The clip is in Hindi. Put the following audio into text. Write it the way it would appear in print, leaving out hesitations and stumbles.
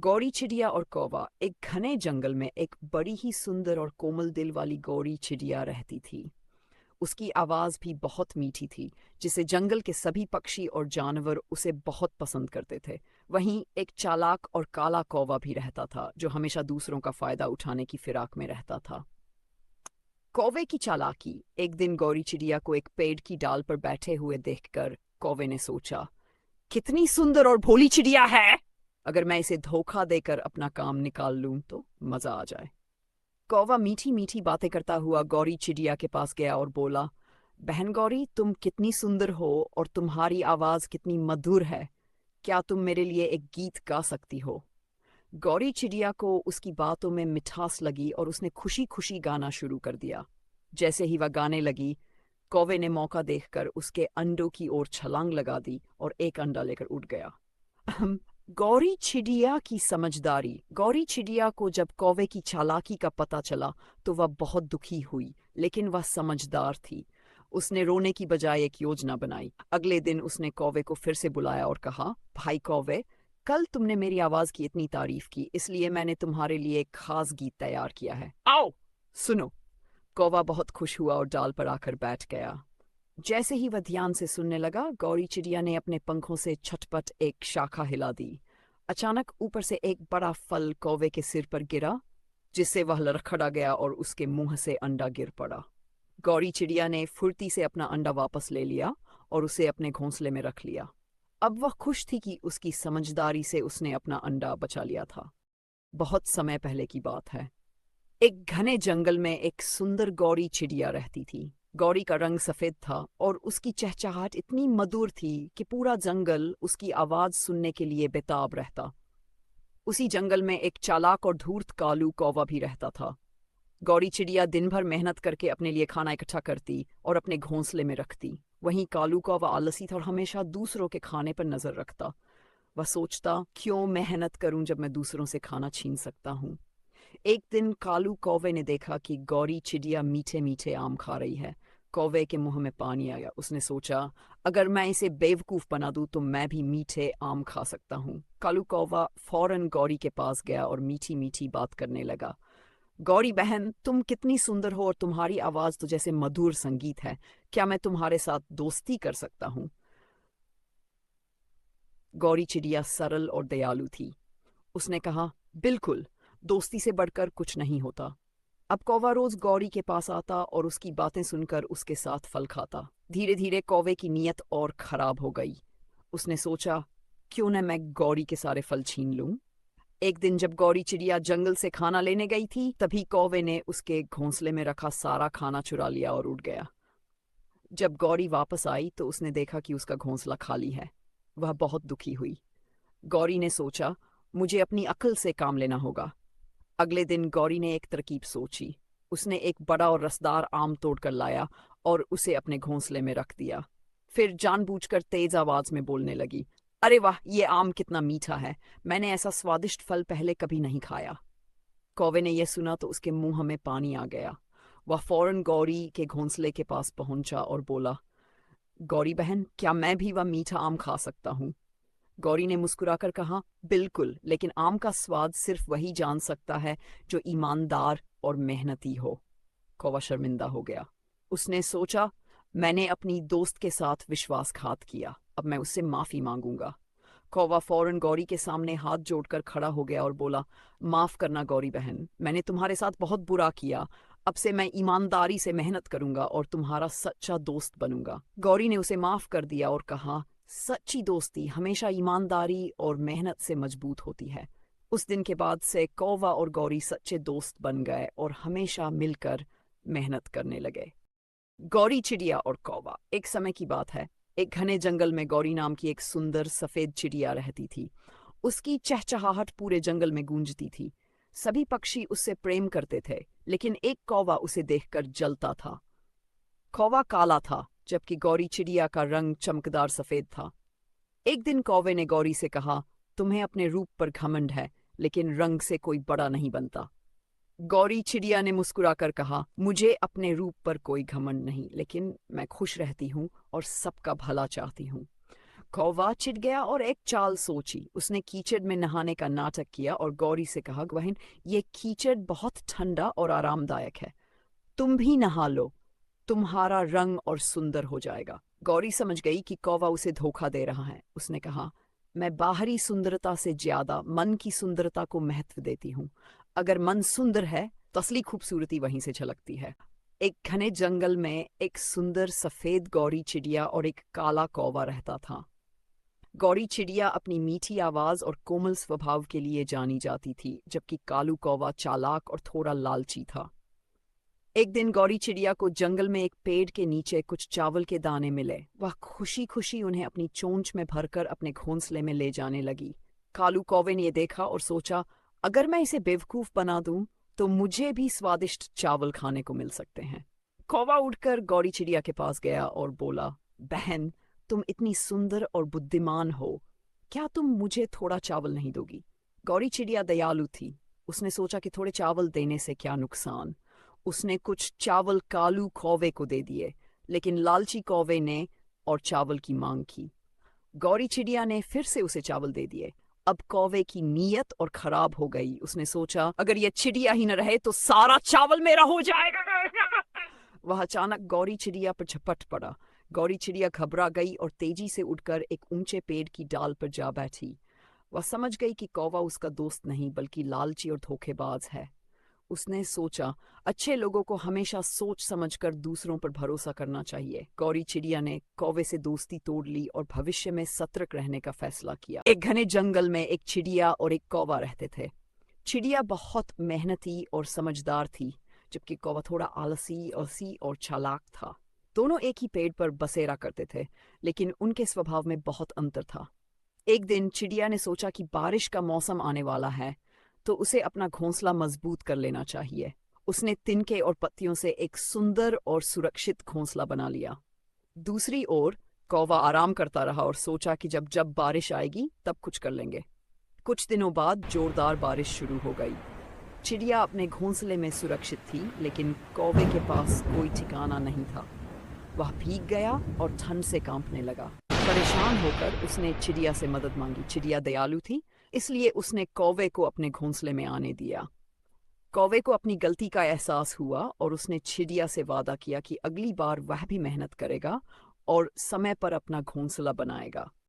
गौरी चिड़िया और कौवा। एक घने जंगल में एक बड़ी ही सुंदर और कोमल दिल वाली गौरी चिड़िया रहती थी। उसकी आवाज भी बहुत मीठी थी, जिसे जंगल के सभी पक्षी और जानवर उसे बहुत पसंद करते थे। वहीं एक चालाक और काला कौवा भी रहता था, जो हमेशा दूसरों का फायदा उठाने की फिराक में रहता था। कौवे की चालाकी। एक दिन गौरी चिड़िया को एक पेड़ की डाल पर बैठे हुए देखकर कौवे ने सोचा, कितनी सुंदर और भोली चिड़िया है। अगर मैं इसे धोखा देकर अपना काम निकाल लूं तो मजा आ जाए। कौवा मीठी मीठी बातें करता हुआ गौरी चिड़िया के पास गया और बोला, बहन गौरी, तुम कितनी सुंदर हो और तुम्हारी आवाज कितनी मधुर है। क्या तुम मेरे लिए एक गीत गा सकती हो? गौरी चिड़िया को उसकी बातों में मिठास लगी और उसने खुशी खुशी गाना शुरू कर दिया। जैसे ही वह गाने लगी, कौवे ने मौका देखकर उसके अंडों की ओर छलांग लगा दी और एक अंडा लेकर उड़ गया। गौरी चिड़िया की समझदारी। गौरी चिड़िया को जब कौवे की चालाकी का पता चला तो वह बहुत दुखी हुई, लेकिन वह समझदार थी। उसने रोने की बजाय एक योजना बनाई। अगले दिन उसने कौवे को फिर से बुलाया और कहा, भाई कौवे, कल तुमने मेरी आवाज की इतनी तारीफ की, इसलिए मैंने तुम्हारे लिए एक खास गीत तैयार किया है। आओ सुनो। कौवा बहुत खुश हुआ और डाल पर आकर बैठ गया। जैसे ही वह ध्यान से सुनने लगा, गौरी चिड़िया ने अपने पंखों से छटपट एक शाखा हिला दी। अचानक ऊपर से एक बड़ा फल कौवे के सिर पर गिरा, जिससे वह लड़खड़ा गया और उसके मुंह से अंडा गिर पड़ा। गौरी चिड़िया ने फुर्ती से अपना अंडा वापस ले लिया और उसे अपने घोंसले में रख लिया। अब वह खुश थी कि उसकी समझदारी से उसने अपना अंडा बचा लिया था। बहुत समय पहले की बात है। एक घने जंगल में एक सुंदर गौरी चिड़िया रहती थी। गौरी का रंग सफेद था और उसकी चहचहाहट इतनी मधुर थी कि पूरा जंगल उसकी आवाज सुनने के लिए बेताब रहता। उसी जंगल में एक चालाक और धूर्त कालू कौवा भी रहता था। गौरी चिड़िया दिन भर मेहनत करके अपने लिए खाना इकट्ठा करती और अपने घोंसले में रखती। वहीं कालू कौवा आलसी था और हमेशा दूसरों के खाने पर नजर रखता। वह सोचता, क्यों मेहनत करूं जब मैं दूसरों से खाना छीन सकता हूं। एक दिन कालू कौवे ने देखा कि गौरी चिड़िया मीठे मीठे आम खा रही है। कौवे के मुंह में पानी आ गया। उसने सोचा, अगर मैं इसे बेवकूफ बना दूं तो मैं भी मीठे आम खा सकता हूँ। कालू कौवा फौरन गौरी के पास गया और मीठी मीठी बात करने लगा। गौरी बहन, तुम कितनी सुंदर हो और तुम्हारी आवाज तो जैसे मधुर संगीत है। क्या मैं तुम्हारे साथ दोस्ती कर सकता हूँ? गौरी चिड़िया सरल और दयालु थी। उसने कहा, बिल्कुल, दोस्ती से बढ़कर कुछ नहीं होता। अब कौवा रोज गौरी के पास आता और उसकी बातें सुनकर उसके साथ फल खाता। धीरे धीरे कौवे की नीयत और खराब हो गई। उसने सोचा, क्यों न मैं गौरी के सारे फल छीन लूं। एक दिन जब गौरी चिड़िया जंगल से खाना लेने गई थी, तभी कौवे ने उसके घोंसले में रखा सारा खाना चुरा लिया और उड़ गया। जब गौरी वापस आई तो उसने देखा कि उसका घोंसला खाली है। वह बहुत दुखी हुई। गौरी ने सोचा, मुझे अपनी अक्ल से काम लेना होगा। अगले दिन गौरी ने एक तरकीब सोची। उसने एक बड़ा और रसदार आम तोड़कर लाया और उसे अपने घोंसले में रख दिया। फिर जानबूझकर तेज आवाज में बोलने लगी, अरे वाह, ये आम कितना मीठा है। मैंने ऐसा स्वादिष्ट फल पहले कभी नहीं खाया। कौवे ने यह सुना तो उसके मुंह में पानी आ गया। वह फौरन गौरी के घोंसले के पास पहुंचा और बोला, गौरी बहन, क्या मैं भी वह मीठा आम खा सकता हूँ? गौरी ने मुस्कुराकर कहा, बिल्कुल, लेकिन आम का स्वाद सिर्फ वही जान सकता है जो ईमानदार और मेहनती हो। कौवा शर्मिंदा हो गया। उसने सोचा, मैंने अपनी दोस्त के साथ विश्वासघात किया, अब मैं उससे माफी मांगूंगा। कौवा फौरन गौरी के सामने हाथ जोड़कर खड़ा हो गया और बोला, माफ करना गौरी बहन, मैंने तुम्हारे साथ बहुत बुरा किया। अब से मैं ईमानदारी से मेहनत करूंगा और तुम्हारा सच्चा दोस्त बनूंगा। गौरी ने उसे माफ कर दिया और कहा, सच्ची दोस्ती हमेशा ईमानदारी और मेहनत से मजबूत होती है। उस दिन के बाद से कौवा और गौरी सच्चे दोस्त बन गए और हमेशा मिलकर मेहनत करने लगे। गौरी चिड़िया और कौवा। एक समय की बात है। एक घने जंगल में गौरी नाम की एक सुंदर सफेद चिड़िया रहती थी। उसकी चहचहाहट पूरे जंगल में गूंजती थी। सभी पक्षी उससे प्रेम करते थे, लेकिन एक कौवा उसे देखकर जलता था। कौवा काला था, जबकि गौरी चिड़िया का रंग चमकदार सफेद था। एक दिन कौवे ने गौरी से कहा, तुम्हें अपने रूप पर घमंड है, लेकिन रंग से कोई बड़ा नहीं बनता। गौरी चिड़िया ने मुस्कुराकर कहा, मुझे अपने रूप पर कोई घमंड नहीं, लेकिन मैं खुश रहती हूँ और सबका भला चाहती हूँ। कौवा चिढ़ गया और एक चाल सोची। उसने कीचड़ में नहाने का नाटक किया और गौरी से कहा, बहन, ये कीचड़ बहुत ठंडा और आरामदायक है, तुम भी नहा लो, तुम्हारा रंग और सुंदर हो जाएगा। गौरी समझ गई कि कौवा उसे धोखा दे रहा है। उसने कहा, मैं बाहरी सुंदरता से ज्यादा मन की सुंदरता को महत्व देती हूँ। अगर मन सुंदर है तो असली खूबसूरती वहीं से झलकती है। एक घने जंगल में एक सुंदर सफेद गौरी चिड़िया और एक काला कौवा रहता था। गौरी चिड़िया अपनी मीठी आवाज और कोमल स्वभाव के लिए जानी जाती थी, जबकि कालू कौवा चालाक और थोड़ा लालची था। एक दिन गौरी चिड़िया को जंगल में एक पेड़ के नीचे कुछ चावल के दाने मिले। वह खुशी खुशी उन्हें अपनी चोंच में भरकर अपने घोंसले में ले जाने लगी। कालू कौवे ने ये देखा और सोचा, अगर मैं इसे बेवकूफ बना दूं तो मुझे भी स्वादिष्ट चावल खाने को मिल सकते हैं। कौवा उठकर गौरी चिड़िया के पास गया और बोला, बहन, तुम इतनी सुंदर और बुद्धिमान हो, क्या तुम मुझे थोड़ा चावल नहीं दोगी? गौरी चिड़िया दयालु थी। उसने सोचा कि थोड़े चावल देने से क्या नुकसान। उसने कुछ चावल कालू कौवे को दे दिए, लेकिन लालची कौवे ने और चावल की मांग की। गौरी चिड़िया ने फिर से उसे चावल दे दिए। अब कौवे की नीयत और खराब हो गई। उसने सोचा, अगर ये चिड़िया ही न रहे तो सारा चावल मेरा हो जाएगा। वह अचानक गौरी चिड़िया पर झपट पड़ा। गौरी चिड़िया घबरा गई और तेजी से उठकर एक ऊंचे पेड़ की डाल पर जा बैठी। वह समझ गई कि कौवा उसका दोस्त नहीं बल्कि लालची और धोखेबाज है। उसने सोचा, अच्छे लोगों को हमेशा सोच समझकर दूसरों पर भरोसा करना चाहिए। गौरी चिड़िया ने कौवे से दोस्ती तोड़ ली और भविष्य में सतर्क रहने का फैसला किया। एक घने जंगल में एक चिड़िया और एक कौवा रहते थे। चिड़िया बहुत मेहनती और समझदार थी, जबकि कौवा थोड़ा आलसी और चालाक था। दोनों एक ही पेड़ पर बसेरा करते थे, लेकिन उनके स्वभाव में बहुत अंतर था। एक दिन चिड़िया ने सोचा कि बारिश का मौसम आने वाला है, तो उसे अपना घोंसला मजबूत कर लेना चाहिए। उसने तिनके और पत्तियों से एक सुंदर और सुरक्षित घोंसला बना लिया। दूसरी ओर कौवा आराम करता रहा और सोचा कि जब जब बारिश आएगी तब कुछ कर लेंगे। कुछ दिनों बाद जोरदार बारिश शुरू हो गई। चिड़िया अपने घोंसले में सुरक्षित थी, लेकिन कौवे के पास कोई ठिकाना नहीं था। वह भीग गया और ठंड से कांपने लगा। परेशान होकर उसने चिड़िया से मदद मांगी। चिड़िया दयालु थी, इसलिए उसने कौवे को अपने घोंसले में आने दिया। कौवे को अपनी गलती का एहसास हुआ और उसने चिड़िया से वादा किया कि अगली बार वह भी मेहनत करेगा और समय पर अपना घोंसला बनाएगा।